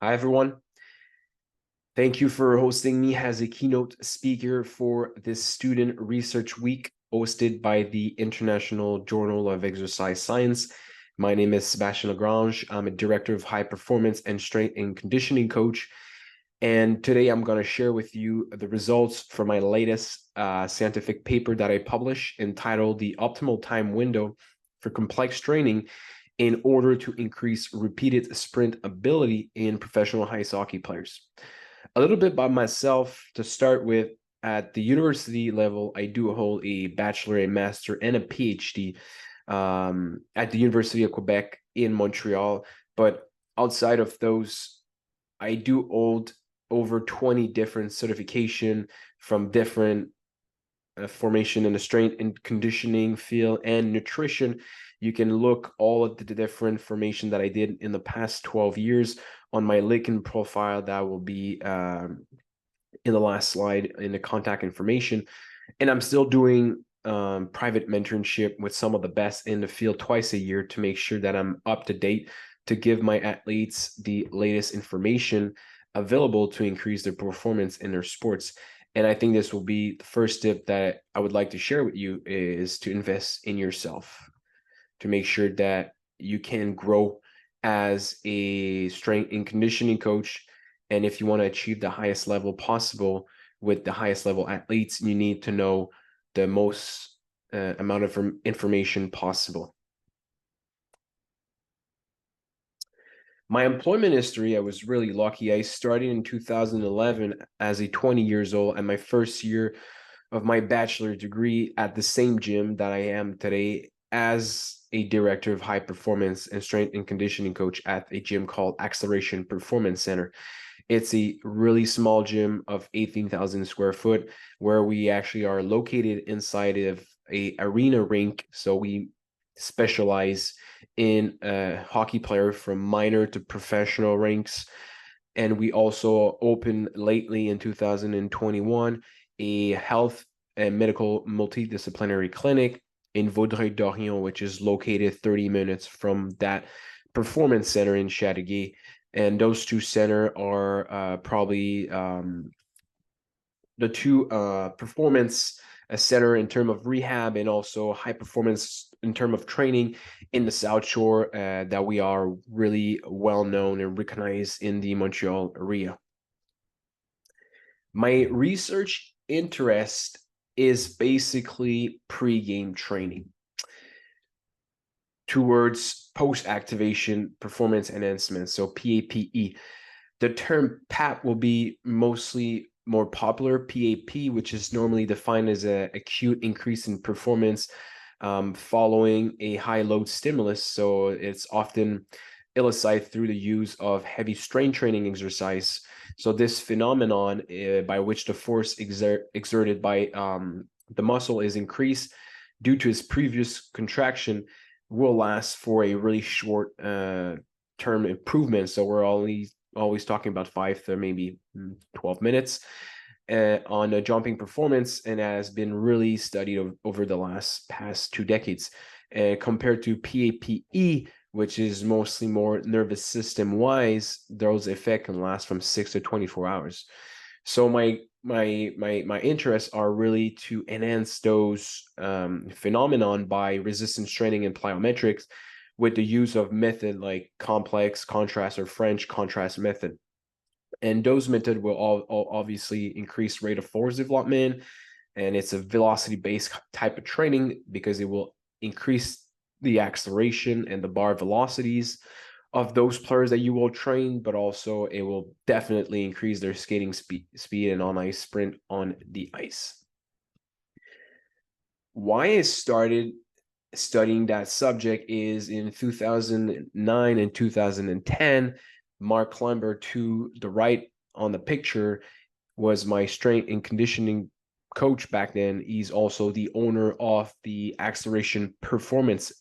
Hi, everyone. Thank you for hosting me as a keynote speaker for this Student Research Week hosted by the International Journal of Exercise Science. My name is Sébastien Lagrange. I'm a director of high performance and strength and conditioning coach. And today I'm going to share with you the results for my latest scientific paper that I published entitled The Optimal Time Window for Complex Training in order to increase repeated sprint ability in professional ice hockey players. A little bit about myself to start with. At the university level, I do hold a bachelor, a master, and a PhD at the University of Quebec in Montreal. But outside of those, I do hold over 20 different certification from different formation in the strength and conditioning field and nutrition. You can look all of the different formation that I did in the past 12 years on my LinkedIn profile. That will be in the last slide in the contact information. And I'm still doing private mentorship with some of the best in the field twice a year to make sure that I'm up to date to give my athletes the latest information available to increase their performance in their sports. And I think this will be the first tip that I would like to share with you is to invest in yourself, to make sure that you can grow as a strength and conditioning coach. And if you want to achieve the highest level possible with the highest level athletes, you need to know the most amount of information possible. My employment history, I was really lucky. I started in 2011 as a 20 years old, and my first year of my bachelor degree at the same gym that I am today as a director of high performance and strength and conditioning coach at a gym called Axxeleration Performance Center. It's a really small gym of 18,000 square foot where we actually are located inside of a arena rink. So we specialize in hockey player from minor to professional ranks. And we also opened lately in 2021 a health and medical multidisciplinary clinic in Vaudreuil-Dorion, which is located 30 minutes from that performance center in Châteauguay. And those two centers are probably the two performance center in terms of rehab and also high performance in terms of training in the South Shore that we are really well known and recognized in the Montreal area. My research interest is basically pre-game training towards post-activation performance enhancement, so PAPE. The term PAP will be mostly more popular. PAP, which is normally defined as an acute increase in performance following a high load stimulus. So it's often elicited through the use of heavy strain training exercise. So this phenomenon by which the force exerted by the muscle is increased due to its previous contraction will last for a really short term improvement. So we're always talking about 5 to maybe 12 minutes on a jumping performance, and has been really studied over the past 2 decades compared to PAPE, which is mostly more nervous system wise. Those effects can last from 6 to 24 hours. So my interests are really to enhance those phenomenon by resistance training and plyometrics with the use of method like complex contrast or French contrast method. And those methods will all obviously increase rate of force development, and it's a velocity-based type of training because it will increase the acceleration and the bar velocities of those players that you will train, but also it will definitely increase their skating speed and on-ice sprint on the ice. Why I started studying that subject is in 2009 and 2010, Mark Klember, to the right on the picture, was my strength and conditioning coach back then. He's also the owner of the Axxeleration Performance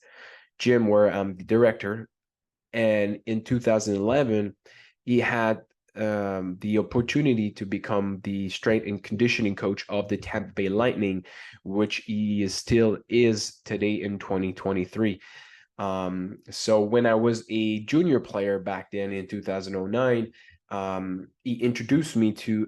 Gym where I'm the director. And in 2011, he had the opportunity to become the strength and conditioning coach of the Tampa Bay Lightning, which he still is today in 2023. So when I was a junior player back then in 2009, he introduced me to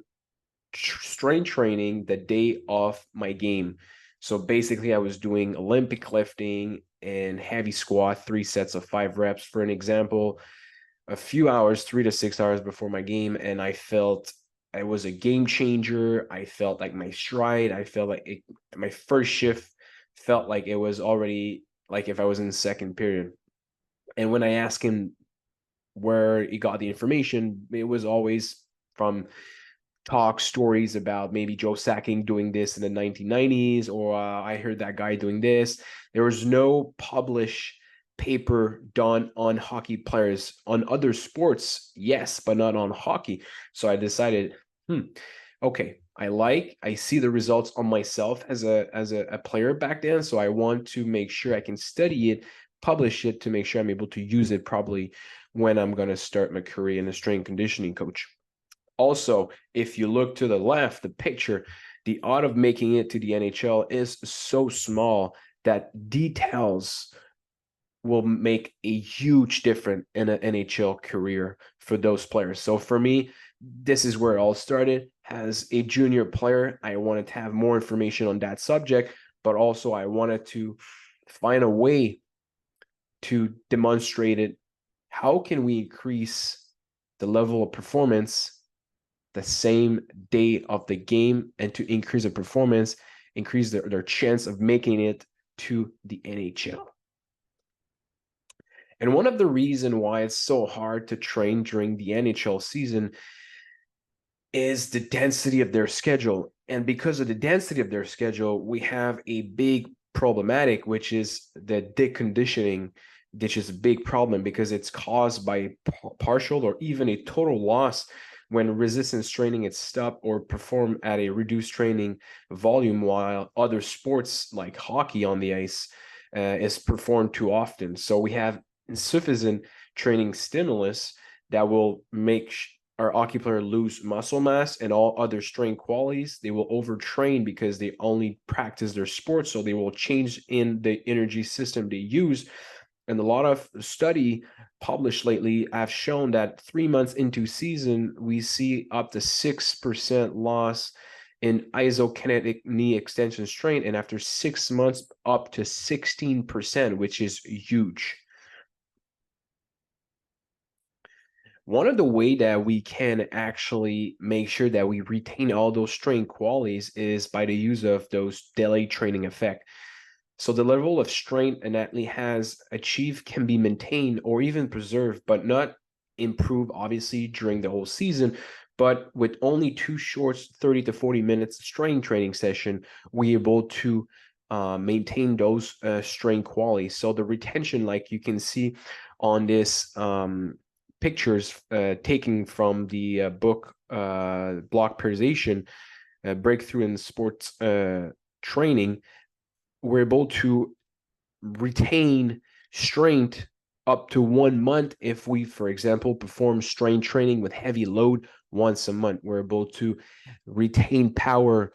strength training the day of my game. So basically, I was doing Olympic lifting and heavy squat, 3 sets of 5 reps, for an example, a few hours, 3 to 6 hours before my game, and I felt it was a game changer. I felt like my stride. I felt like my first shift felt like it was already like if I was in the second period. And when I asked him where he got the information, it was always from talk stories about maybe Joe Sacking doing this in the 1990s, or I heard that guy doing this. There was no published paper done on hockey players. On other sports, yes, but not on hockey. So I decided, okay, I see the results on myself as a player back then. So I want to make sure I can study it, publish it to make sure I'm able to use it probably when I'm going to start my career in a strength conditioning coach. Also, if you look to the left, the picture, the odd of making it to the NHL is so small that details will make a huge difference in an NHL career for those players. So for me, this is where it all started. As a junior player, I wanted to have more information on that subject, but also I wanted to find a way to demonstrate it. How can we increase the level of performance the same day of the game, and to increase the performance, increase their chance of making it to the NHL? And one of the reasons why it's so hard to train during the NHL season is the density of their schedule. And because of the density of their schedule, we have a big problematic, which is the deconditioning, which is a big problem because it's caused by partial or even a total loss when resistance training is stopped or performed at a reduced training volume, while other sports like hockey on the ice is performed too often. So we have insufficient training stimulus that will make our hockey player lose muscle mass and all other strength qualities. They will overtrain because they only practice their sport, so they will change in the energy system they use. And a lot of study published lately have shown that 3 months into season, we see up to 6% loss in isokinetic knee extension strain, and after 6 months, up to 16%, which is huge. One of the way that we can actually make sure that we retain all those strength qualities is by the use of those delayed training effect. So the level of strength an athlete has achieved can be maintained or even preserved, but not improved, obviously, during the whole season. But with only 2 short 30 to 40 minutes strength training session, we're able to maintain those strength qualities. So the retention, like you can see on this pictures taken from the book Block Periodization, Breakthrough in Sports Training, we're able to retain strength up to 1 month if we, for example, perform strength training with heavy load once a month. We're able to retain power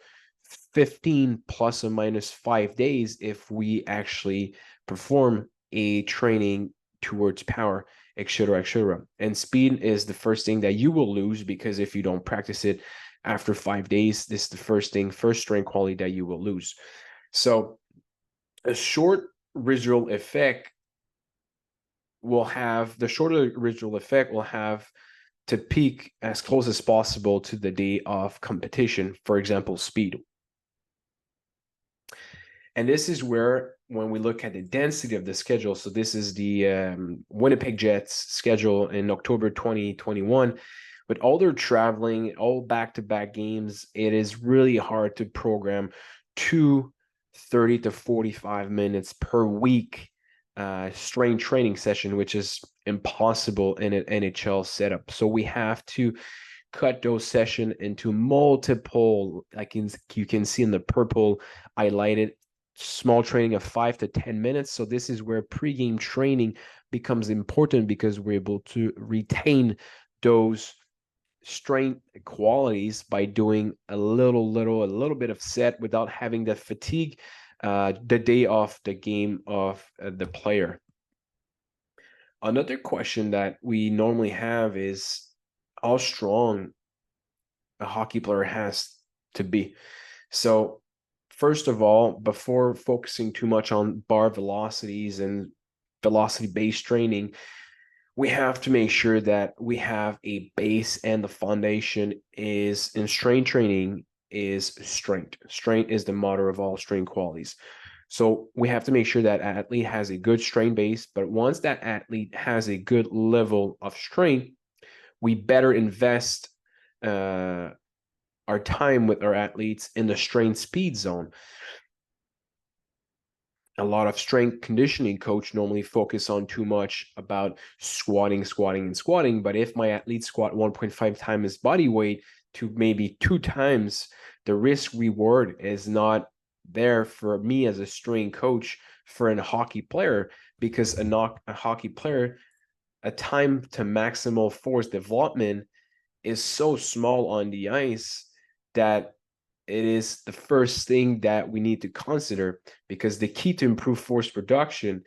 15 plus or minus 5 days if we actually perform a training towards power, etc., etc. And speed is the first thing that you will lose, because if you don't practice it after 5 days, this is the first strength quality that you will lose. So a short residual effect will have to peak as close as possible to the day of competition, for example, speed. And this is where, when we look at the density of the schedule, so this is the Winnipeg Jets schedule in October 2021, with all their traveling, all back-to-back games, it is really hard to program 30 to 45 minutes per week strength training session, which is impossible in an NHL setup. So we have to cut those sessions into multiple, like you can see in the purple highlighted, small training of 5 to 10 minutes. So this is where pregame training becomes important, because we're able to retain those strength qualities by doing a little bit of set without having the fatigue the day of the game of the player. Another question that we normally have is how strong a hockey player has to be. So first of all, before focusing too much on bar velocities and velocity-based training, we have to make sure that we have a base, and the foundation is in strength training is strength. Strength is the mother of all strength qualities. So we have to make sure that athlete has a good strength base, but once that athlete has a good level of strength, we better invest our time with our athletes in the strength speed zone. A lot of strength conditioning coach normally focus on too much about squatting, but if my athlete squat 1.5 times his body weight to maybe 2 times, the risk reward is not there for me as a strength coach for a hockey player, because a hockey player, a time to maximal force development is so small on the ice that it is the first thing that we need to consider, because the key to improve force production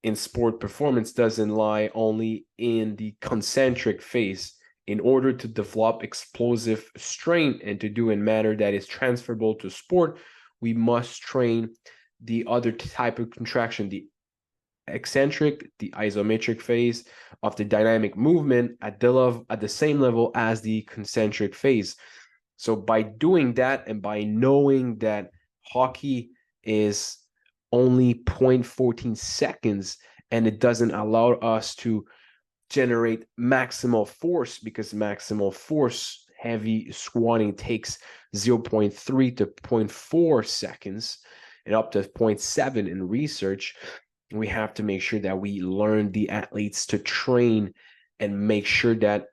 in sport performance doesn't lie only in the concentric phase. In order to develop explosive strength and to do in a manner that is transferable to sport, we must train the other type of contraction, the eccentric, the isometric phase of the dynamic movement at the same level as the concentric phase. So by doing that, and by knowing that hockey is only 0.14 seconds and it doesn't allow us to generate maximal force, because maximal force heavy squatting takes 0.3 to 0.4 seconds and up to 0.7 in research, we have to make sure that we learn the athletes to train and make sure that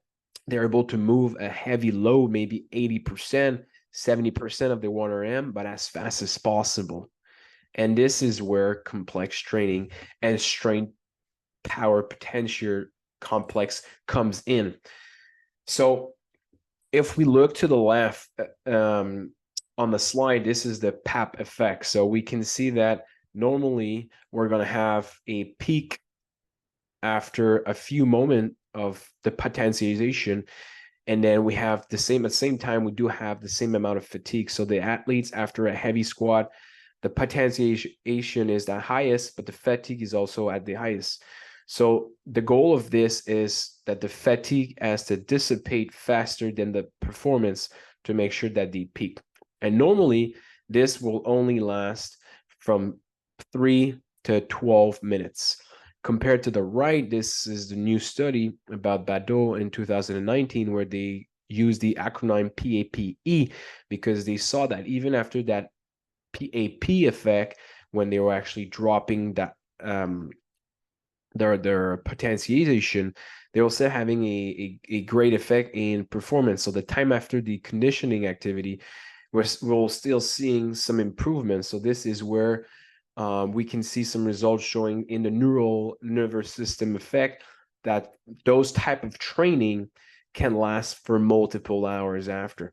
they're able to move a heavy load, maybe 80%, 70% of the 1RM, but as fast as possible. And this is where complex training and strength power potential complex comes in. So if we look to the left on the slide, this is the PAPE effect. So we can see that normally we're going to have a peak after a few moments of the potentiation, and then we have at the same time we do have the same amount of fatigue. So the athletes, after a heavy squat, the potentiation is the highest, but the fatigue is also at the highest. So the goal of this is that the fatigue has to dissipate faster than the performance to make sure that they peak. And normally this will only last from 3 to 12 minutes. Compared to the right, this is the new study about Baudot in 2019, where they used the acronym PAPE, because they saw that even after that PAP effect, when they were actually dropping that their potentiation, they were still having a great effect in performance. So the time after the conditioning activity, we're still seeing some improvements. So this is where we can see some results showing in the nervous system effect that those type of training can last for multiple hours after.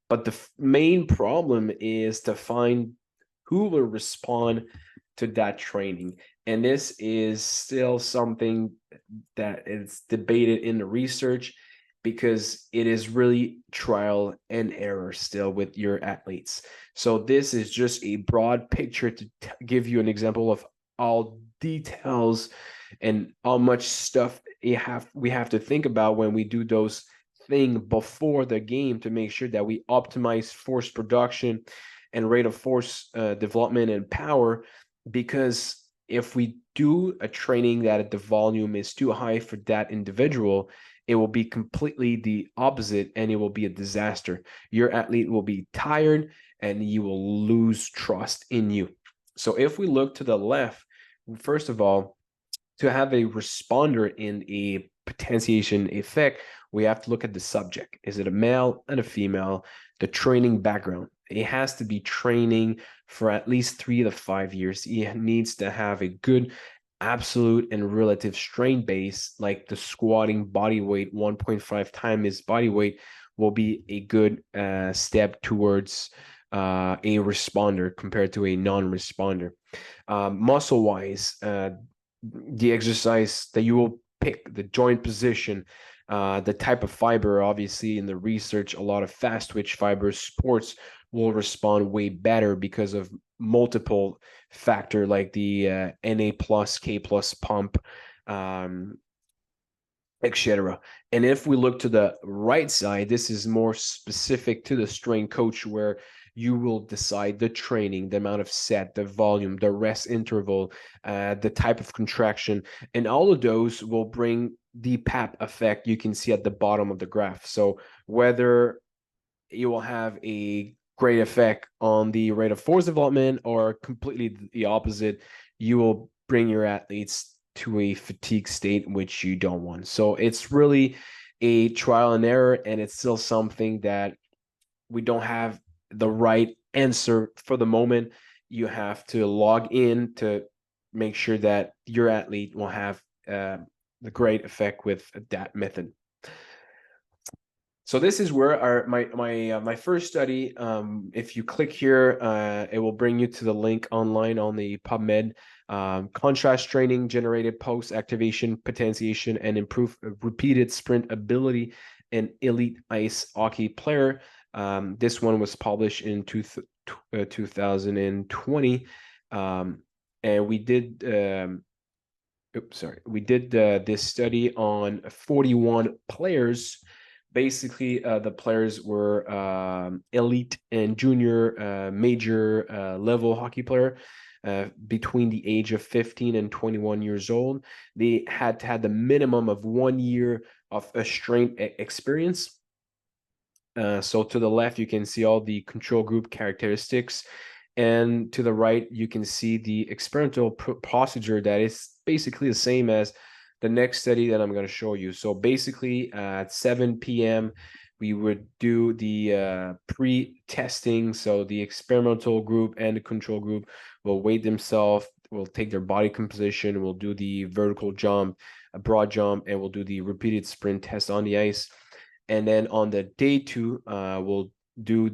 But the main problem is to find who will respond to that training. And this is still something that is debated in the research, because it is really trial and error still with your athletes. So this is just a broad picture to give you an example of all details and how much stuff we have to think about when we do those things before the game, to make sure that we optimize force production and rate of force development and power. Because if we do a training that the volume is too high for that individual, it will be completely the opposite, and it will be a disaster. Your athlete will be tired and you will lose trust in you. So if we look to the left, first of all, to have a responder in a potentiation effect, we have to look at the subject. Is it a male and a female? The training background. It has to be training for at least 3 to 5 years. He needs to have a good absolute and relative strain base, like the squatting body weight 1.5 times his body weight will be a good step towards a responder compared to a non-responder. Muscle wise, the exercise that you will pick, the joint position, the type of fiber. Obviously, in the research, a lot of fast twitch fiber sports will respond way better because of multiple factor like the Na plus, K plus pump, etc. And if we look to the right side, this is more specific to the strength coach, where you will decide the training, the amount of set, the volume, the rest interval, the type of contraction, and all of those will bring the PAP effect you can see at the bottom of the graph. So whether you will have a great effect on the rate of force development or completely the opposite, you will bring your athletes to a fatigue state, which you don't want. So it's really a trial and error, and it's still something that we don't have the right answer for the moment. You have to log in to make sure that your athlete will have the great effect with that method. So this is where my first study. If you click here, it will bring you to the link online on the PubMed. Contrast training generated post-activation potentiation and improved repeated sprint ability in elite ice hockey player. This one was published in 2020, and we did. We did this study on 41 players. Basically, the players were elite and junior major level hockey player between the age of 15 and 21 years old. They had to have the minimum of 1 year of a strength experience. So to the left, you can see all the control group characteristics. And to the right, you can see the experimental procedure that is basically the same as the next study that I'm going to show you. So basically at 7 p.m., we would do the pre-testing. So the experimental group and the control group will weigh themselves, will take their body composition, will do the vertical jump, a broad jump, and we'll do the repeated sprint test on the ice. And then on the day 2, we'll do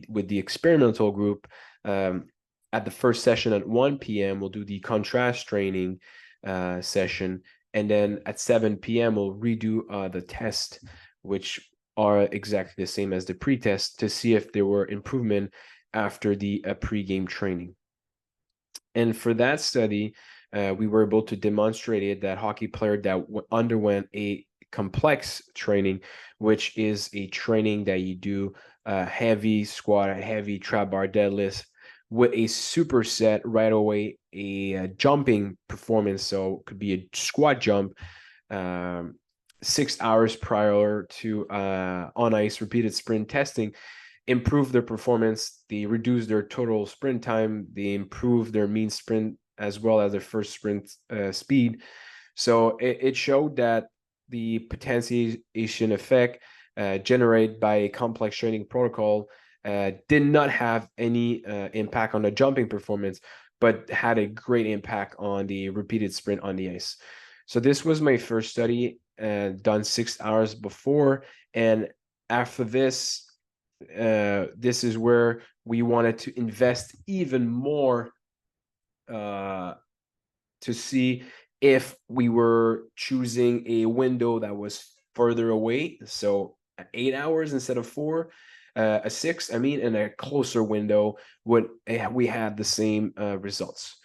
with the experimental group, at the first session at 1 p.m., we'll do the contrast training session. And then at 7 p.m., we'll redo the test, which are exactly the same as the pre-test, to see if there were improvement after the pre-game training. And for that study, we were able to demonstrate that hockey player that underwent a complex training, which is a training that you do heavy squat, heavy trap bar deadlift with a superset right away, a jumping performance. So it could be a squat jump 6 hours prior to on ice repeated sprint testing, improve their performance. They reduce their total sprint time. They improve their mean sprint as well as their first sprint speed. So it showed that the potentiation effect generated by a complex training protocol did not have any impact on the jumping performance, but had a great impact on the repeated sprint on the ice. So this was my first study done 6 hours before. And after this, this is where we wanted to invest even more to see if we were choosing a window that was further away. So 8 hours instead of 4, a 6, and a closer window, we had the same results.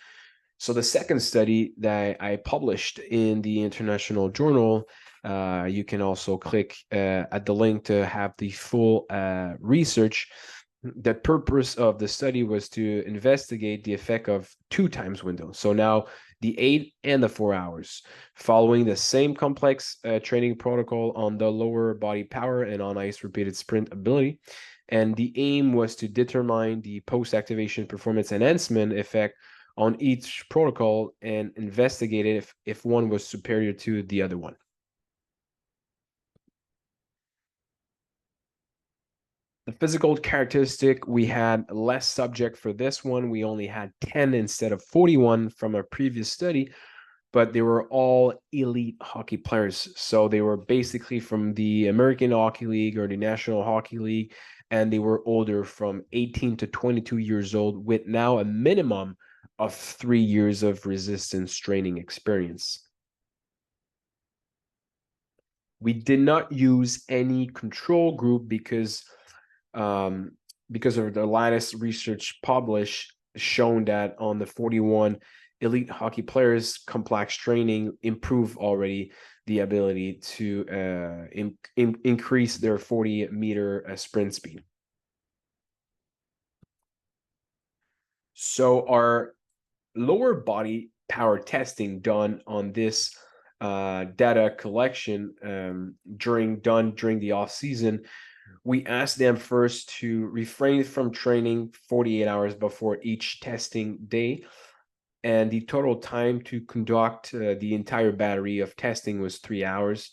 So the second study that I published in the international journal, you can also click at the link to have the full research. The purpose of the study was to investigate the effect of 2 times windows. So now the 8 and the 4 hours, following the same complex training protocol on the lower body power and on ice repeated sprint ability. And the aim was to determine the post-activation performance enhancement effect on each protocol and investigate if one was superior to the other one. The physical characteristic, we had less subject for this one. We only had 10 instead of 41 from a previous study, but they were all elite hockey players. So they were basically from the American Hockey League or the National Hockey League, and they were older, from 18 to 22 years old, with now a minimum of 3 years of resistance training experience. We did not use any control group because of the latest research published shown that on the 41 elite hockey players, complex training improved already the ability to increase their 40-meter sprint speed. So our lower body power testing done on this data collection during the off season, we asked them first to refrain from training 48 hours before each testing day, and the total time to conduct the entire battery of testing was 3 hours.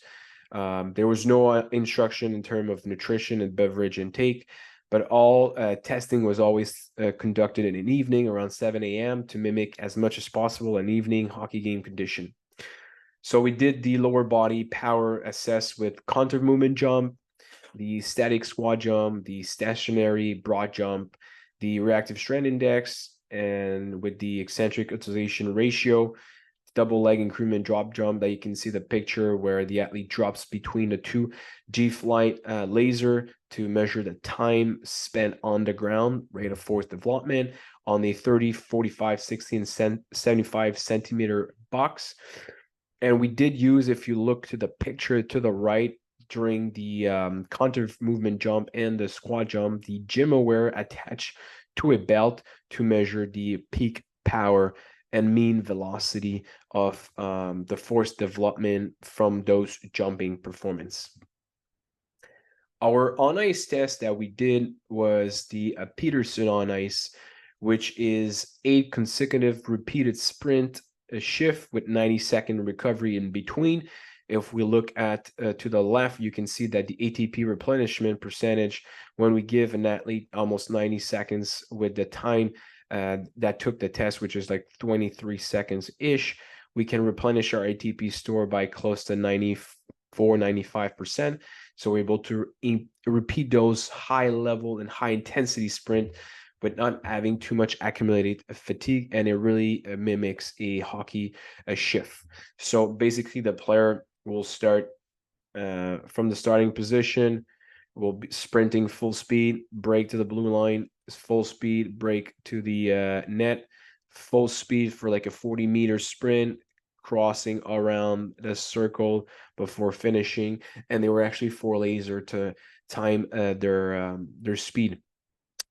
There was no instruction in terms of nutrition and beverage intake, but all testing was always conducted in an evening around 7 a.m. to mimic as much as possible an evening hockey game condition. So we did the lower body power assess with contour movement jump, the static squat jump, the stationary broad jump, the reactive strength index, and with the eccentric utilization ratio, double leg increment drop jump that you can see the picture where the athlete drops between the two G-flight laser to measure the time spent on the ground, rate of force development on the 30, 45, 60, and 75 centimeter box. And we did use, if you look to the picture to the right, during the contour movement jump and the squat jump, the gym aware attached to a belt to measure the peak power and mean velocity of the force development from those jumping performance. Our on ice test that we did was the Peterson on ice, which is 8 consecutive repeated sprint shift with 90-second recovery in between. If we look at to the left, you can see that the ATP replenishment percentage, when we give an athlete almost 90 seconds with the time that took the test, which is like 23 seconds-ish, we can replenish our ATP store by close to 94, 95%. So we're able to repeat those high level and high intensity sprint but not having too much accumulated fatigue, and it really mimics a hockey shift. So basically the player will start from the starting position, will be sprinting full speed, break to the blue line, full speed, break to the net, full speed for like a 40-meter sprint, crossing around the circle before finishing, and they were actually 4 laser to time their speed.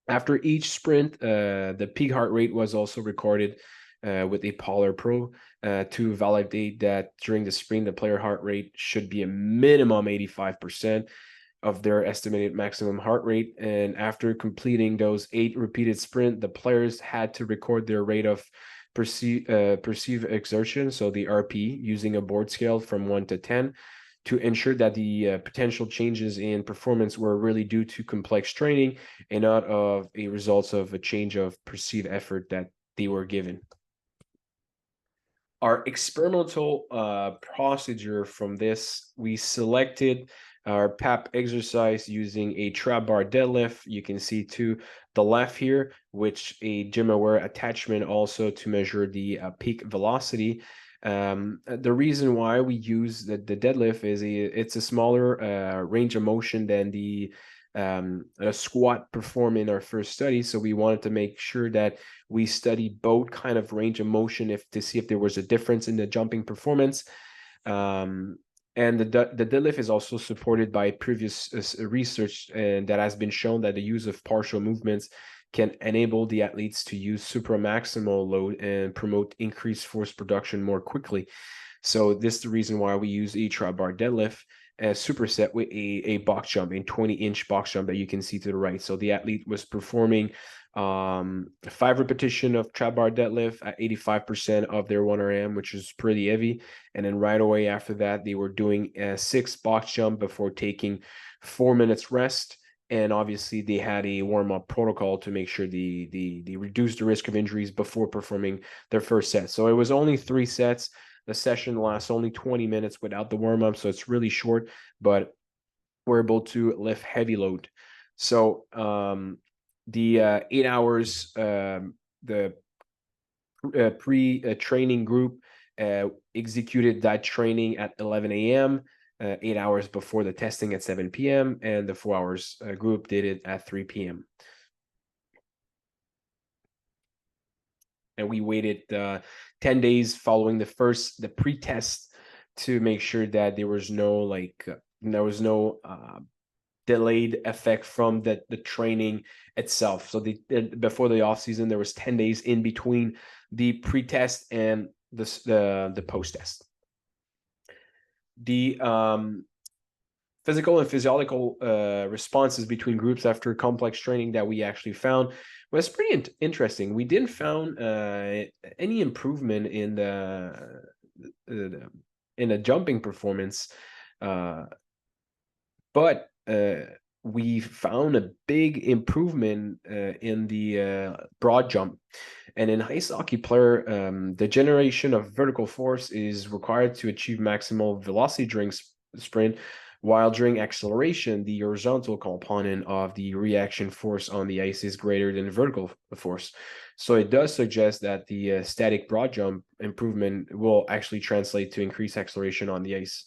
After each sprint, the peak heart rate was also recorded with a Polar Pro to validate that during the sprint, the player heart rate should be a minimum 85% of their estimated maximum heart rate. And after completing those 8 repeated sprint, the players had to record their rate of perceived exertion, so the RP, using a board scale from 1 to 10. To ensure that the potential changes in performance were really due to complex training and not of a results of a change of perceived effort that they were given. Our experimental procedure from this, we selected our PAPE exercise using a trap bar deadlift. You can see to the left here, which a gym aware attachment also to measure the peak velocity. The reason why we use the deadlift is it's a smaller range of motion than the squat performed in our first study. So we wanted to make sure that we study both kind of range of motion to see if there was a difference in the jumping performance. And the deadlift is also supported by previous research, and that has been shown that the use of partial movements can enable the athletes to use supramaximal load and promote increased force production more quickly. So this is the reason why we use a trap bar deadlift as superset with a box jump, a 20-inch box jump that you can see to the right. So the athlete was performing 5 repetition of trap bar deadlift at 85% of their 1 RM, which is pretty heavy. And then right away after that, they were doing a 6 box jump before taking 4 minutes rest. And obviously they had a warm-up protocol to make sure they reduce the risk of injuries before performing their first set. So it was only 3 sets. The session lasts only 20 minutes without the warm-up, so it's really short, but we're able to lift heavy load. So the 8 hours, the pre-training group executed that training at 11 a.m., 8 hours before the testing at 7 p.m., and the 4 hours group did it at 3 p.m. And we waited 10 days following the pre-test to make sure that there was no delayed effect from the training itself. So before the off season, there was 10 days in between the pre-test and the post-test. The physical and physiological responses between groups after complex training that we actually found was pretty interesting. We didn't found any improvement in the jumping performance, but we found a big improvement in the broad jump. And in ice hockey player, the generation of vertical force is required to achieve maximal velocity during sprint, while during acceleration, the horizontal component of the reaction force on the ice is greater than the vertical force. So it does suggest that the static broad jump improvement will actually translate to increased acceleration on the ice.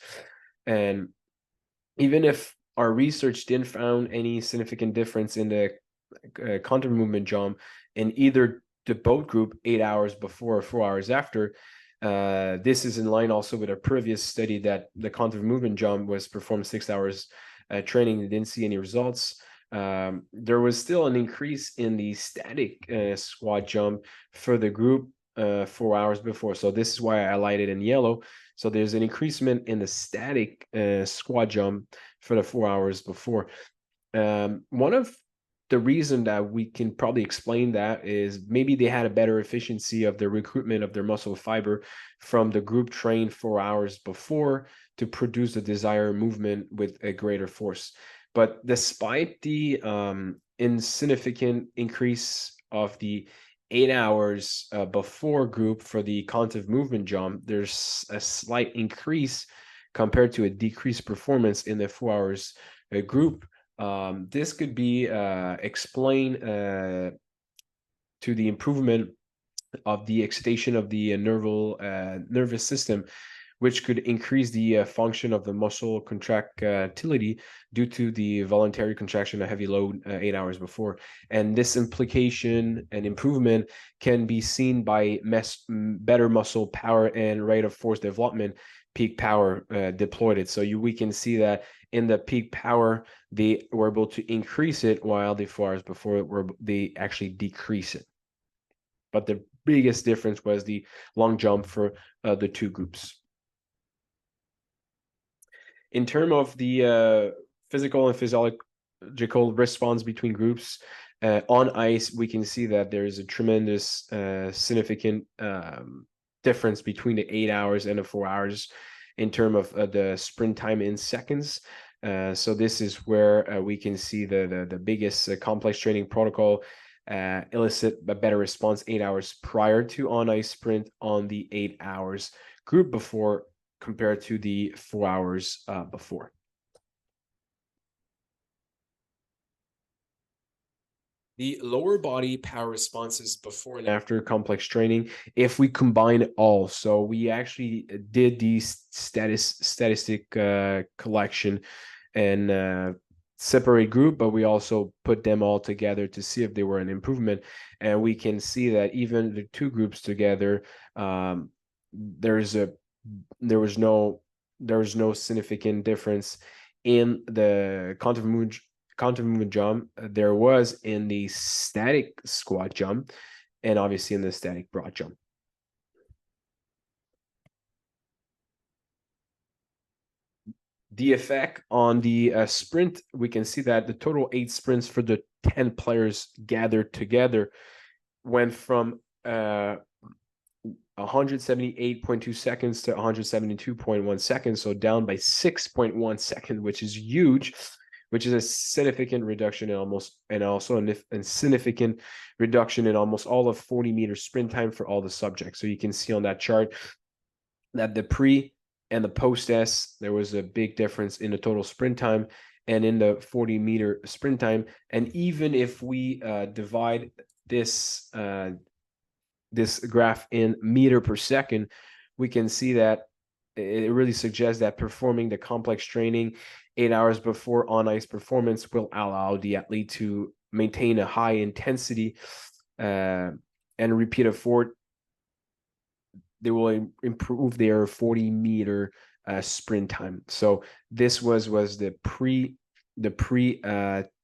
And even if our research didn't found any significant difference in the counter movement jump in either the boat group 8 hours before or 4 hours after, this is in line also with a previous study that the counter movement jump was performed 6 hours training. They didn't see any results. There was still an increase in the static squat jump for the group 4 hours before. So this is why I highlighted in yellow. So there's an increasement in the static squat jump for the 4 hours before. One of the reason that we can probably explain that is maybe they had a better efficiency of the recruitment of their muscle fiber from the group trained 4 hours before to produce the desired movement with a greater force. But despite the insignificant increase of the 8 hours before group for the counter movement jump, there's a slight increase compared to a decreased performance in the 4 hours group. This could be explained to the improvement of the excitation of the nervous system, which could increase the function of the muscle contractility due to the voluntary contraction of heavy load 8 hours before. And this implication and improvement can be seen by better muscle power and rate of force development, peak power deployed. So we can see that in the peak power, they were able to increase it, while the 4 hours before they actually decrease it. But the biggest difference was the long jump for the two groups. In terms of the physical and physiological response between groups on ice, we can see that there is a tremendous significant difference between the 8 hours and the 4 hours in terms of the sprint time in seconds. So this is where we can see the biggest complex training protocol elicit a better response 8 hours prior to on-ice sprint on the 8 hours group before compared to the 4 hours before. The lower body power responses before and after complex training, if we combine it all. So we actually did the statistic collection and separate group, but we also put them all together to see if they were an improvement. And we can see that even the two groups together, there was no significant difference in the counter movement jump. There was in the static squat jump, and obviously in the static broad jump. The effect on the sprint, we can see that the total 8 sprints for the 10 players gathered together went from 178.2 seconds to 172.1 seconds, so down by 6.1 seconds, which is huge, which is a significant reduction in also a significant reduction in almost all of 40-meter sprint time for all the subjects. So you can see on that chart that the pre and the post-test, there was a big difference in the total sprint time and in the 40-meter sprint time. And even if we divide this this graph in meter per second, we can see that it really suggests that performing the complex training 8 hours before on-ice performance will allow the athlete to maintain a high intensity and repeat effort. They will improve their 40-meter sprint time. So this was the pre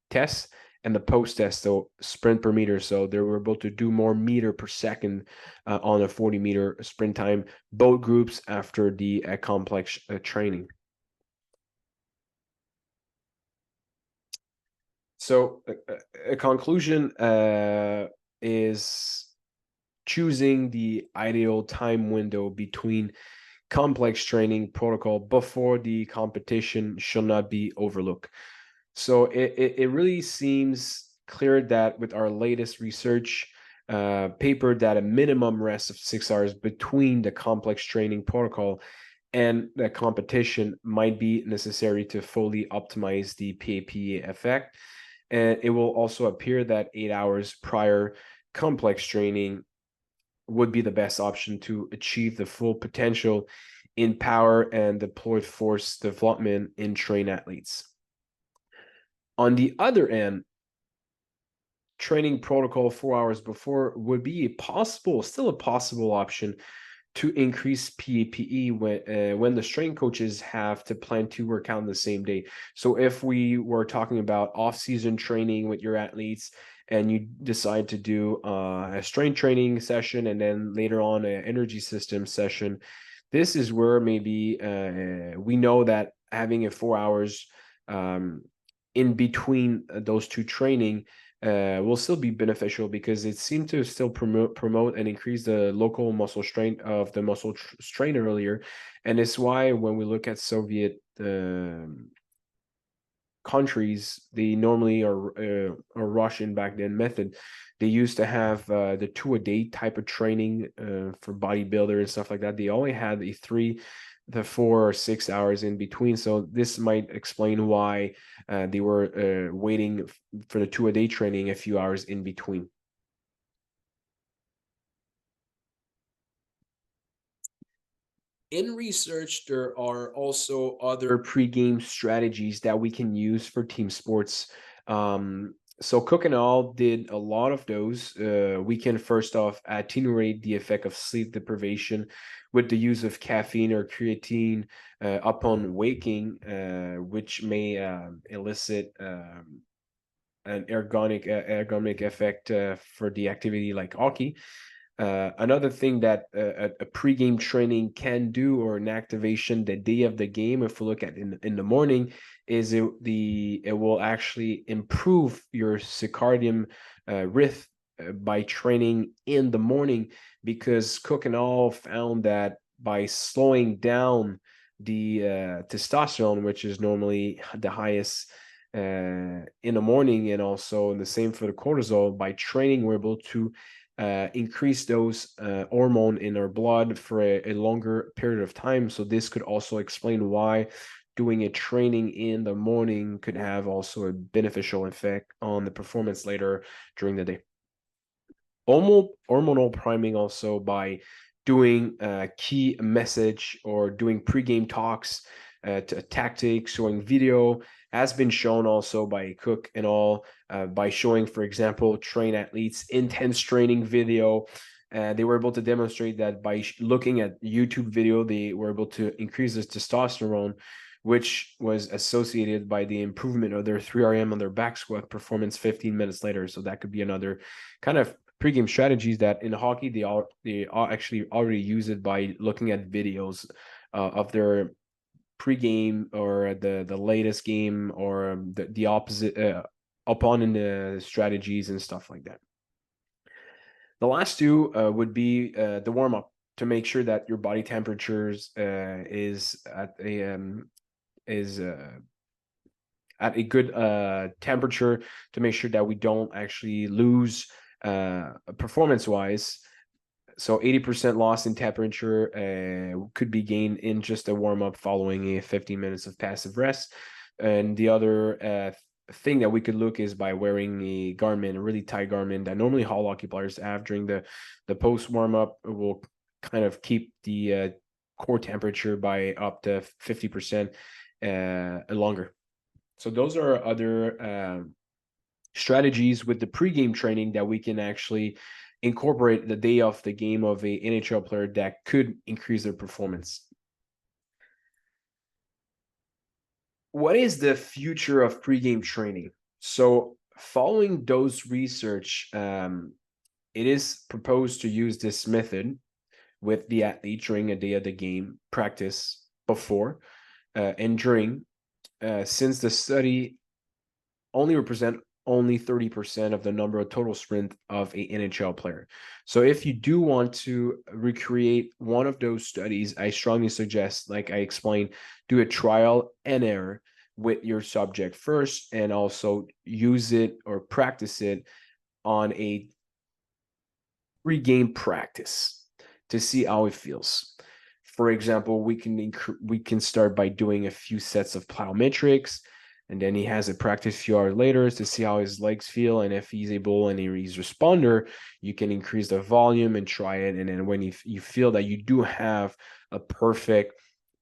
test and the post test, so sprint per meter. So they were able to do more meter per second on a 40-meter sprint time, both groups after the complex training. So a conclusion is choosing the ideal time window between complex training protocol before the competition should not be overlooked. So it really seems clear that with our latest research paper that a minimum rest of 6 hours between the complex training protocol and the competition might be necessary to fully optimize the PAPE effect. And it will also appear that 8 hours prior complex training would be the best option to achieve the full potential in power and deployed force development in trained athletes. On the other end, training protocol 4 hours before would be still a possible option to increase PAPE when the strength coaches have to plan to work out on the same day. So if we were talking about off-season training with your athletes and you decide to do a strength training session and then later on an energy system session, this is where maybe we know that having a 4 hours in between those two training will still be beneficial because it seemed to still promote and increase the local muscle strength of the muscle strain earlier. And it's why when we look at Soviet countries, they normally are Russian back then method. They used to have the 2-a-day type of training for bodybuilder and stuff like that. They only had the 4 or 6 hours in between. So this might explain why they were waiting for the 2-a-day training a few hours in between. In research, there are also other pre-game strategies that we can use for team sports. So Cook and All did a lot of those. We can first off attenuate the effect of sleep deprivation with the use of caffeine or creatine upon waking, which may elicit an ergonomic effect for the activity like hockey. Another thing that a pregame training can do, or an activation the day of the game, if we look at in the morning, is it will actually improve your circadian rhythm by training in the morning, because Cook and all found that by slowing down the testosterone, which is normally the highest in the morning, and also the same for the cortisol, by training we're able to increase those hormone in our blood for a longer period of time. So this could also explain why doing a training in the morning could have also a beneficial effect on the performance later during the day. Hormonal priming also by doing key message or doing pregame talks, tactics, showing video, has been shown also by Cook and all, by showing, for example, train athletes intense training video. They were able to demonstrate that by looking at YouTube video, they were able to increase this testosterone, which was associated by the improvement of their 3RM on their back squat performance 15 minutes later. So that could be another kind of pregame strategies that in hockey they actually already use it by looking at videos of their pregame or the latest game, or the opposite opponent strategies and stuff like that. The last two would be the warm-up, to make sure that your body temperatures is at a good temperature, to make sure that we don't actually lose performance-wise. So 80% loss in temperature could be gained in just a warm-up following a 15 minutes of passive rest. And the other thing that we could look is by wearing a garment, a really tight garment that normally hall hockey players have during the post warm-up. It will kind of keep the core temperature by up to 50% longer. So those are other strategies with the pregame training that we can actually incorporate the day of the game of a NHL player that could increase their performance. What is the future of pregame training? So following those research, it is proposed to use this method with the athlete during a day of the game practice before and during, since the study only represent only 30% of the number of total sprint of a NHL player. So if you do want to recreate one of those studies, I strongly suggest, like I explained, do a trial and error with your subject first, and also use it or practice it on a pre-game practice to see how it feels. For example, we can start by doing a few sets of plyometrics, and then he has a practice a few hours later to see how his legs feel, and if he's able and he's responder, you can increase the volume and try it. And then when you feel that you do have a perfect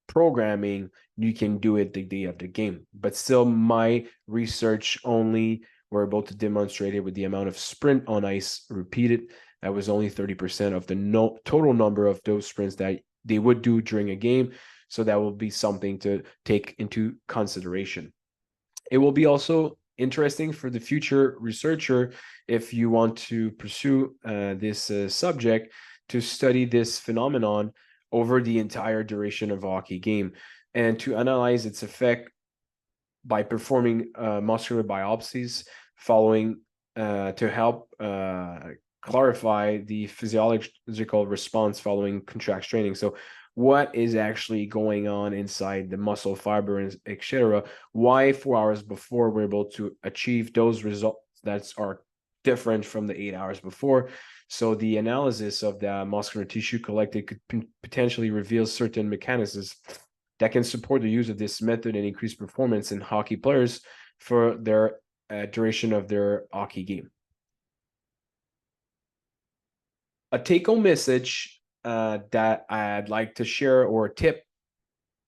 programming, you can do it the day of the game. But still, my research only were able to demonstrate it with the amount of sprint on ice repeated. That was only 30% of the total number of those sprints that they would do during a game. So that will be something to take into consideration. It will be also interesting for the future researcher, if you want to pursue this subject, to study this phenomenon over the entire duration of a hockey game and to analyze its effect by performing muscular biopsies following to help clarify the physiological response following contract training. So what is actually going on inside the muscle fiber, etc. Why 4 hours before we're able to achieve those results that are different from the 8 hours before. So the analysis of the muscular tissue collected could potentially reveal certain mechanisms that can support the use of this method and increase performance in hockey players for their duration of their hockey game. A take-home message that I'd like to share, or a tip,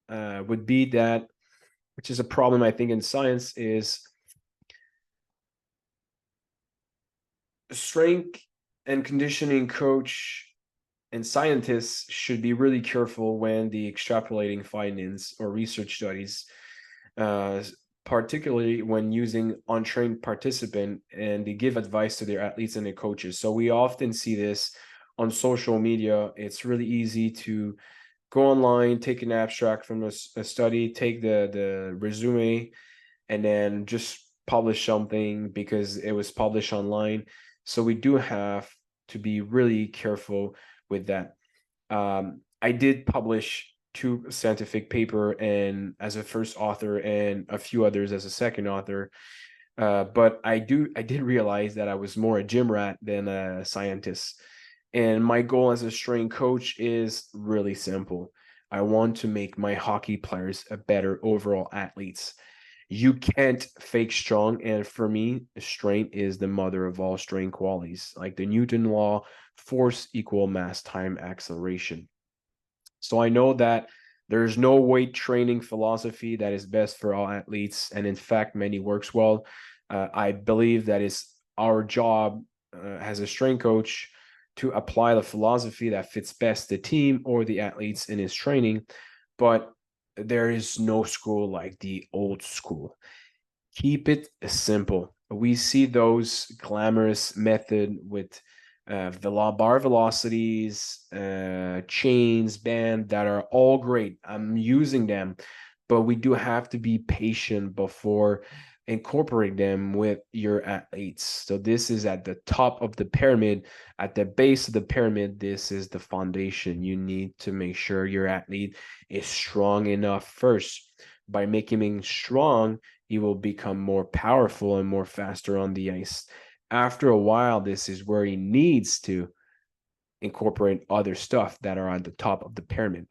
would be that, which is a problem I think in science, is strength and conditioning coach and scientists should be really careful when they extrapolating findings or research studies, particularly when using untrained participant, and they give advice to their athletes and their coaches. So we often see this on social media. It's really easy to go online, take an abstract from a study, take the resume, and then just publish something because it was published online. So we do have to be really careful with that. I did publish 2 scientific paper and as a first author and a few others as a second author. But I did realize that I was more a gym rat than a scientist. And my goal as a strength coach is really simple. I want to make my hockey players a better overall athletes. You can't fake strong. And for me, strength is the mother of all strength qualities. Like the Newton law, force equal mass time acceleration. So I know that there's no weight training philosophy that is best for all athletes. And in fact, many works well. I believe that it's our job as a strength coach to apply the philosophy that fits best the team or the athletes in his training. But there is no school like the old school. Keep it simple. We see those glamorous method with bar velocities, chains, band, that are all great. I'm using them, but we do have to be patient before incorporating them with your athletes. So this is at the top of the pyramid. At the base of the pyramid, this is the foundation. You need to make sure your athlete is strong enough first. By making him strong, he will become more powerful and more faster on the ice. After a while, this is where he needs to incorporate other stuff that are on the top of the pyramid.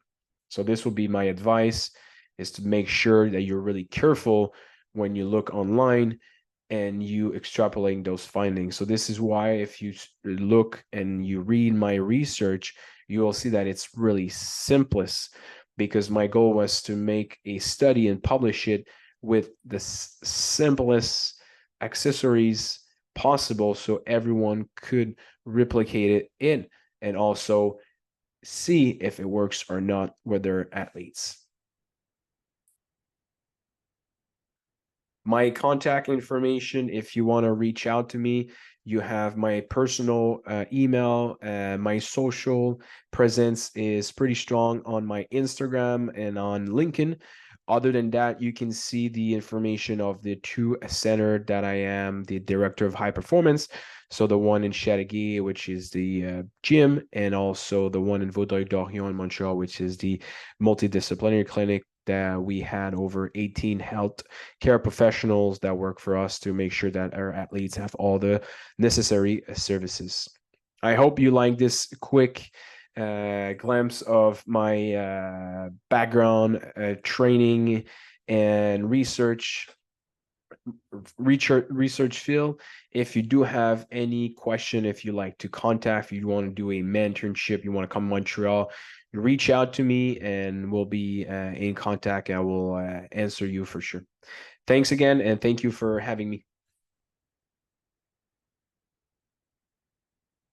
So this will be my advice, is to make sure that you're really careful when you look online and you extrapolating those findings. So this is why if you look and you read my research, you will see that it's really simplest, because my goal was to make a study and publish it with the simplest accessories possible so everyone could replicate it in and also see if it works or not with their athletes. My contact information, if you want to reach out to me, you have my personal email. My social presence is pretty strong on my Instagram and on LinkedIn. Other than that, you can see the information of the two center that I am the director of high performance. So the one in Châteauguay, which is the gym, and also the one in Vaudreuil-Dorion in Montreal, which is the multidisciplinary clinic that we had over 18 health care professionals that work for us to make sure that our athletes have all the necessary services. I hope you like this quick glimpse of my background, training, and research field. If you do have any question, if you like to contact, if you want to do a mentorship, you want to come to Montreal, reach out to me and we'll be in contact. I will answer you for sure. Thanks again, and thank you for having me.